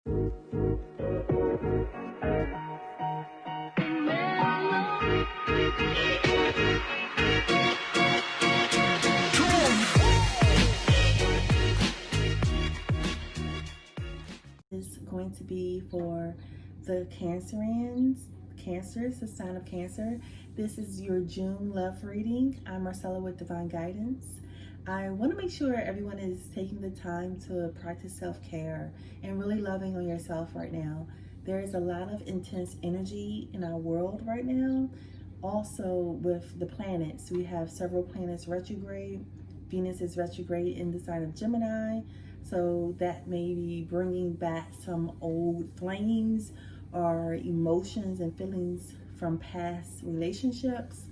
Is going to be for the Cancerians, Cancers, the sign of Cancer. This is your June love reading. I'm Marcella with Divine Guidance. I want to make sure everyone is taking the time to practice self-care and really loving on yourself right now. There is a lot of intense energy in our world right now. Also, with the planets, we have several planets retrograde. Venus is retrograde in the sign of Gemini. So that may be bringing back some old flames or emotions and feelings from past relationships.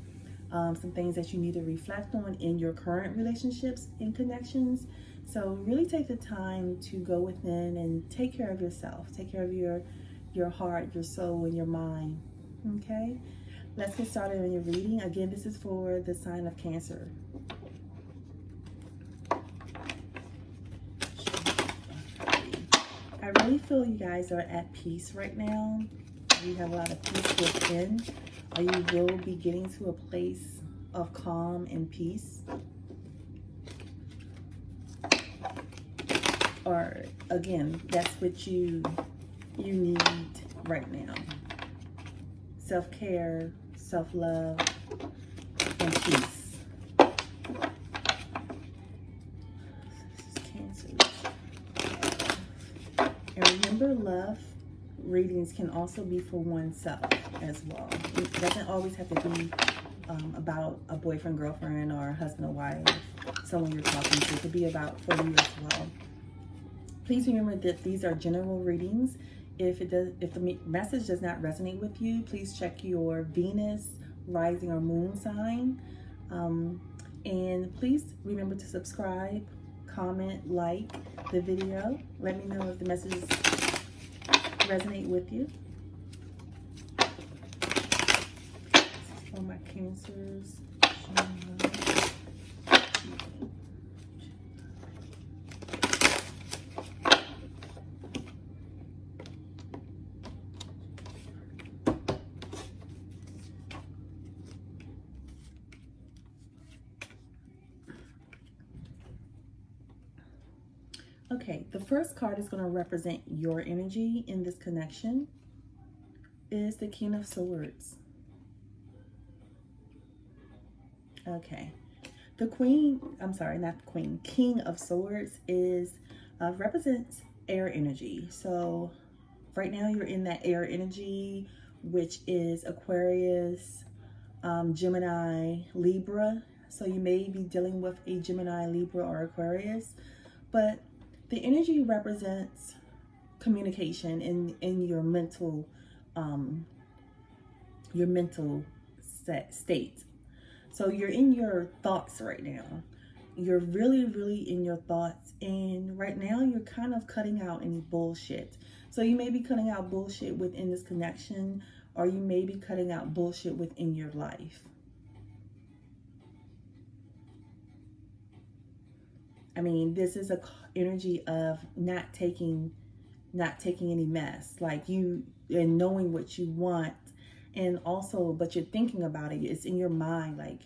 Some things that you need to reflect on in your current relationships and connections. So really take the time to go within and take care of yourself. Take care of your heart, your soul, and your mind. Okay? Let's get started on your reading. Again, this is for the sign of Cancer. I really feel you guys are at peace right now. You have a lot of peace within, or you will be getting to a place of calm and peace. Or again, that's what you need right now. Self-care, self-love, and peace. And remember, love readings can also be for oneself as well. It doesn't always have to be about a boyfriend, girlfriend, or husband or wife, someone you're talking to. It could be about for you as well. Please remember that these are general readings. If the message does not resonate with you, please check your Venus, rising, or moon sign. And please remember to subscribe, comment, like the video. Let me know if the messages resonate with you. This is for my Cancers. Okay, the first card is going to represent your energy in this connection. Is the King of Swords. Okay. The Queen, I'm sorry, not the Queen, King of Swords is represents air energy. So right now you're in that air energy, which is Aquarius, Gemini, Libra. So you may be dealing with a Gemini, Libra, or Aquarius, but the energy represents communication in your mental state. So you're in your thoughts right now. You're really, really in your thoughts. And right now you're kind of cutting out any bullshit. So you may be cutting out bullshit within this connection, or you may be cutting out bullshit within your life. I mean, this is a energy of not taking any mess, like you, and knowing what you want, and also, but you're thinking about it. It's in your mind, like,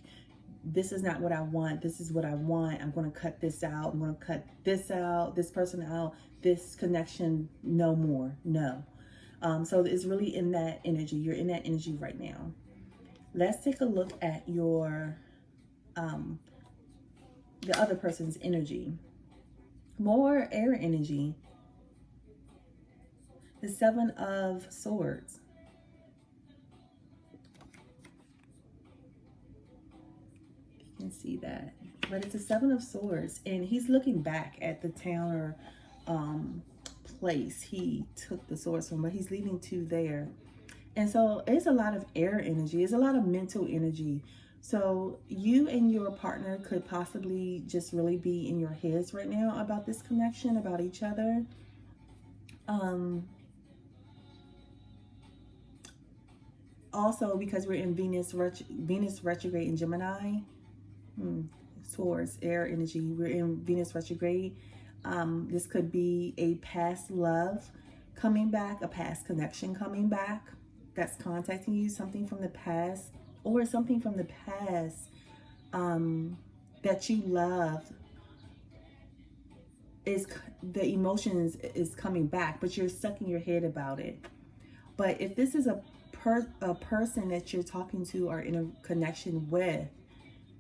this is not what I want. This is what I want. I'm going to cut this out. I'm going to cut this out, this person out, this connection, no more, no. So it's really in that energy. You're in that energy right now. Let's take a look at your the other person's energy. More air energy. The Seven of Swords. You can see that. But it's a Seven of Swords. And he's looking back at the town or place he took the swords from. But he's leading to there. And so it's a lot of air energy. It's a lot of mental energy. So you and your partner could possibly just really be in your heads right now about this connection, about each other. Also, because we're in Venus retrograde in Gemini, Swords, air energy, we're in Venus retrograde. This could be a past love coming back, a past connection coming back that's contacting you, something from the past, or something from the past that you love is the emotions is coming back, but you're stuck in your head about it. But if this is a person that you're talking to or in a connection with,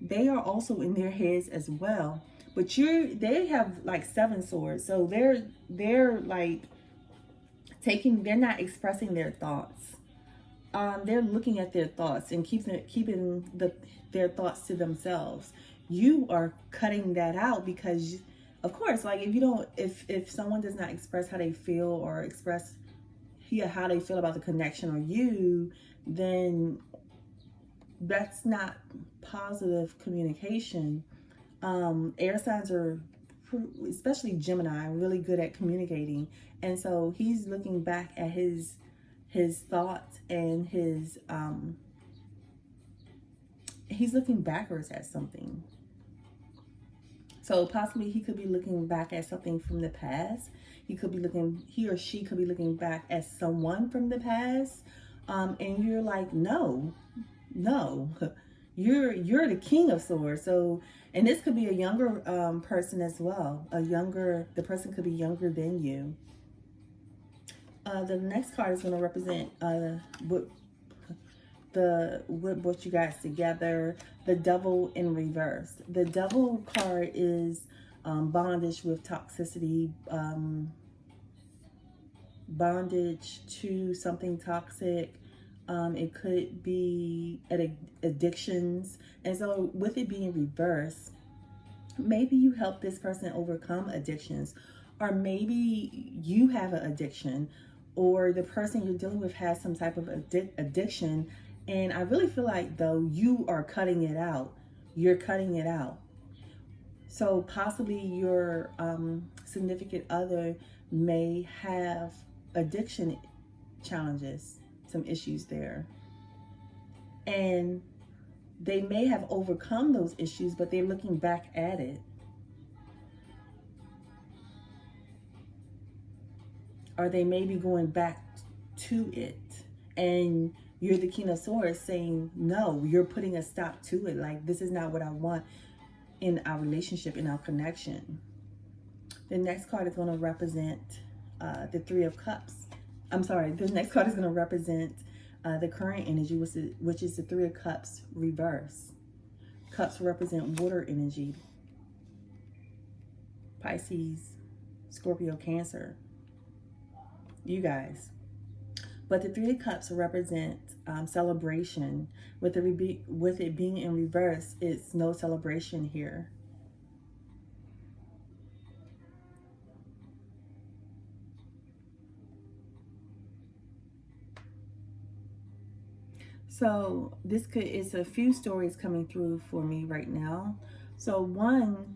they are also in their heads as well. But they have like 7 swords, so they're like they're not expressing their thoughts. They're looking at their thoughts and keeping their thoughts to themselves. You are cutting that out because, of course, like if someone does not express how they feel or express how they feel about the connection or you, then that's not positive communication. Air signs are, especially Gemini, really good at communicating, and so he's looking back at his thoughts and he's looking backwards at something. So possibly he could be looking back at something from the past. He or she could be looking back at someone from the past, and you're like, no, you're the King of Swords. So, and this could be a younger person as well. The person could be younger than you. The next card is going to represent what brought you guys together. The Devil in reverse. The Devil card is bondage with toxicity, bondage to something toxic. It could be addictions. And so with it being reverse, maybe you help this person overcome addictions, or maybe you have an addiction, or the person you're dealing with has some type of addiction. And I really feel like, though, you are cutting it out. You're cutting it out. So possibly your significant other may have addiction challenges, some issues there. And they may have overcome those issues, but they're looking back at it. Or they may be going back to it. And you're the King of Swords saying, no, you're putting a stop to it. Like, this is not what I want in our relationship, in our connection. The next card is going to represent the Three of Cups. I'm sorry, the next card is going to represent the current energy, which is the Three of Cups reverse. Cups represent water energy. Pisces, Scorpio, Cancer. You guys. But the Three of Cups represent celebration. With it being in reverse, it's no celebration here. So it's a few stories coming through for me right now. So one,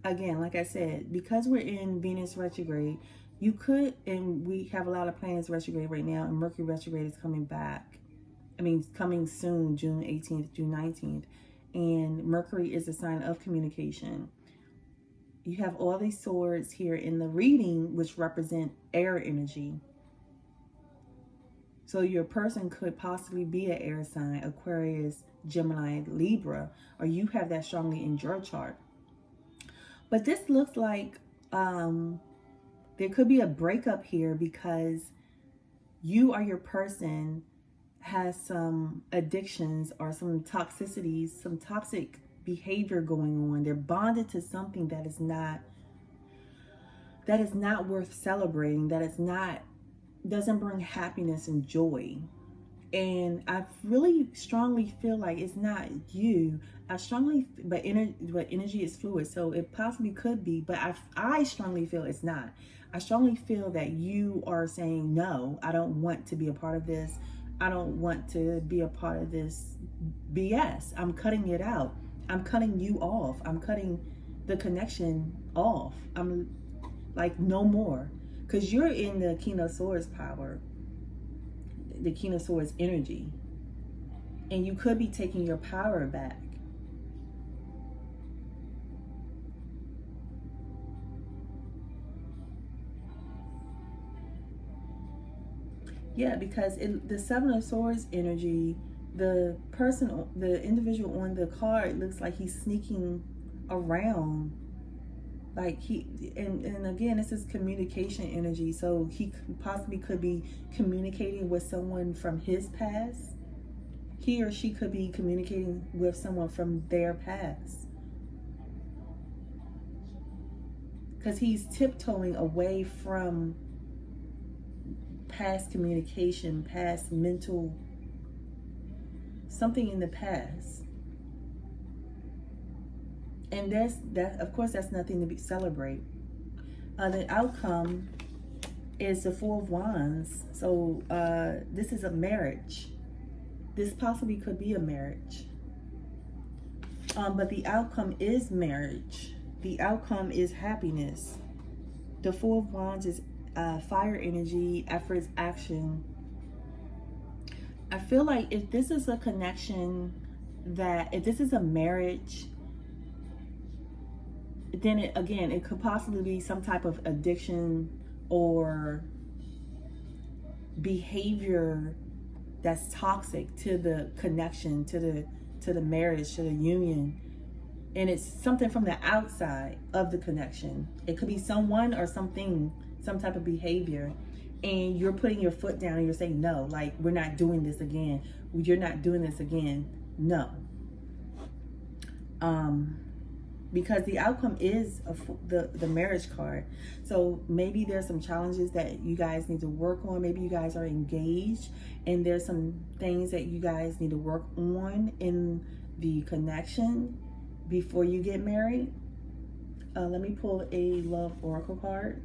again, like I said, because we're in Venus retrograde, you could, and we have a lot of planets retrograde right now, and Mercury retrograde is coming back. Coming soon, June 18th, June 19th. And Mercury is a sign of communication. You have all these swords here in the reading, which represent air energy. So your person could possibly be an air sign, Aquarius, Gemini, Libra, or you have that strongly in your chart. But this looks like there could be a breakup here because you or your person has some addictions or some toxicities, some toxic behavior going on. They're bonded to something that is not worth celebrating, doesn't bring happiness and joy. And I really strongly feel like it's not you. But energy is fluid, so it possibly could be, but I strongly feel it's not. I strongly feel that you are saying, no, I don't want to be a part of this. I don't want to be a part of this BS. I'm cutting it out. I'm cutting you off. I'm cutting the connection off. I'm like, no more. Because you're in the King of Swords power, the King of Swords energy. And you could be taking your power back. Yeah, because in the Seven of Swords energy, the individual on the card looks like he's sneaking around. Like and again, this is communication energy. So he possibly could be communicating with someone from his past. He or she could be communicating with someone from their past. Because he's tiptoeing away from past communication, past mental, something in the past. And that of course that's nothing to celebrate. The outcome is the Four of Wands. So this is a marriage. This possibly could be a marriage. But the outcome is marriage. The outcome is happiness. The Four of Wands is fire energy, efforts, action. I feel like if this is a connection, that if this is a marriage, then it could possibly be some type of addiction or behavior that's toxic to the connection, to the marriage, to the union. And it's something from the outside of the connection. It could be someone or something, some type of behavior. And you're putting your foot down and you're saying, no, like, we're not doing this again. You're not doing this again. No. Because the outcome is the marriage card. So maybe there's some challenges that you guys need to work on. Maybe you guys are engaged and there's some things that you guys need to work on in the connection before you get married. Let me pull a love oracle card.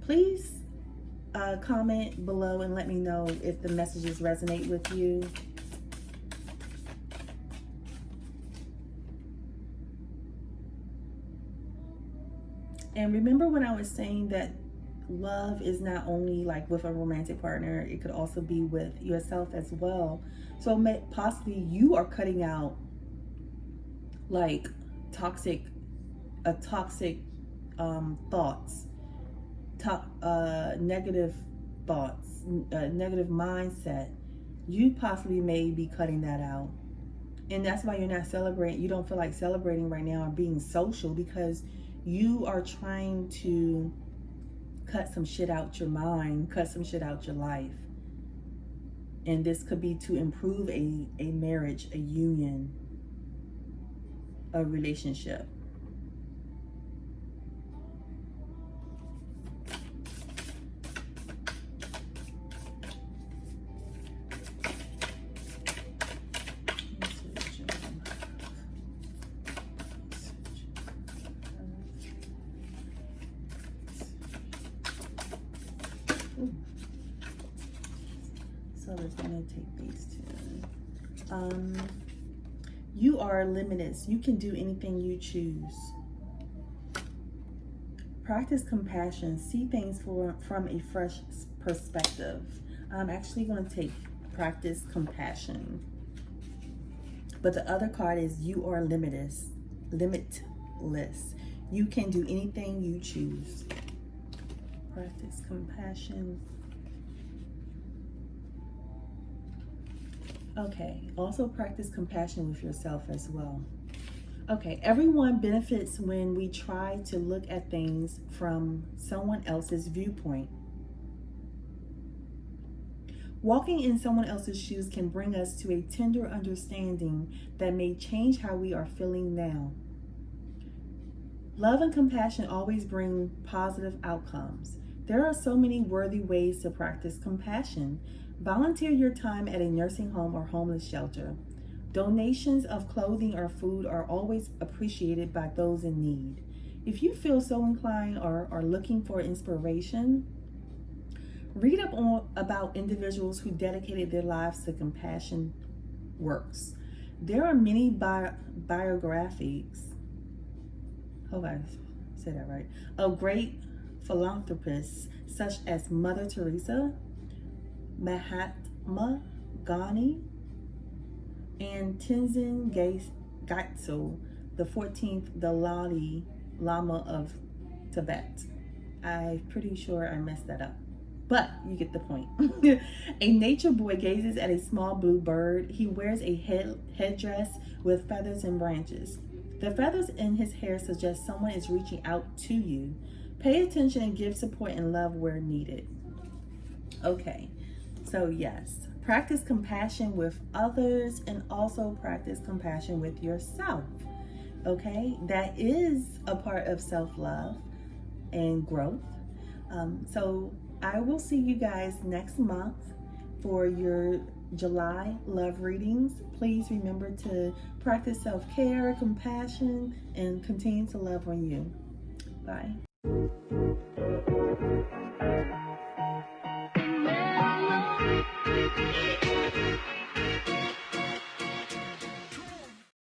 Please comment below and let me know if the messages resonate with you. And remember when I was saying that love is not only like with a romantic partner, it could also be with yourself as well. So possibly you are cutting out like toxic thoughts, negative thoughts, negative mindset. You possibly may be cutting that out. And that's why you're not celebrating. You don't feel like celebrating right now or being social, because you are trying to cut some shit out your mind, cut some shit out your life. And this could be to improve a marriage, a union, a relationship. So let's gonna take these two. You are limitless. You can do anything you choose. Practice compassion. See things from a fresh perspective. I'm actually going to take practice compassion. But the other card is you are limitless. Limitless. You can do anything you choose. Practice compassion. Okay, also practice compassion with yourself as well. Okay, everyone benefits when we try to look at things from someone else's viewpoint. Walking in someone else's shoes can bring us to a tender understanding that may change how we are feeling now. Love and compassion always bring positive outcomes. There are so many worthy ways to practice compassion. Volunteer your time at a nursing home or homeless shelter. Donations of clothing or food are always appreciated by those in need. If you feel so inclined or are looking for inspiration, read up about individuals who dedicated their lives to compassion works. There are many biographies, hope I said that right, of great philanthropists such as Mother Teresa, Mahatma Gandhi, and Tenzin Gyatso, the 14th Dalai Lama of Tibet. I'm pretty sure I messed that up. but you get the point. A nature boy gazes at a small blue bird. He wears a headdress with feathers and branches. The feathers in his hair suggest someone is reaching out to you. Pay attention and give support and love where needed. Okay, so yes, practice compassion with others and also practice compassion with yourself. Okay, that is a part of self-love and growth. So I will see you guys next month for your July love readings. Please remember to practice self-care, compassion, and continue to love on you. Bye.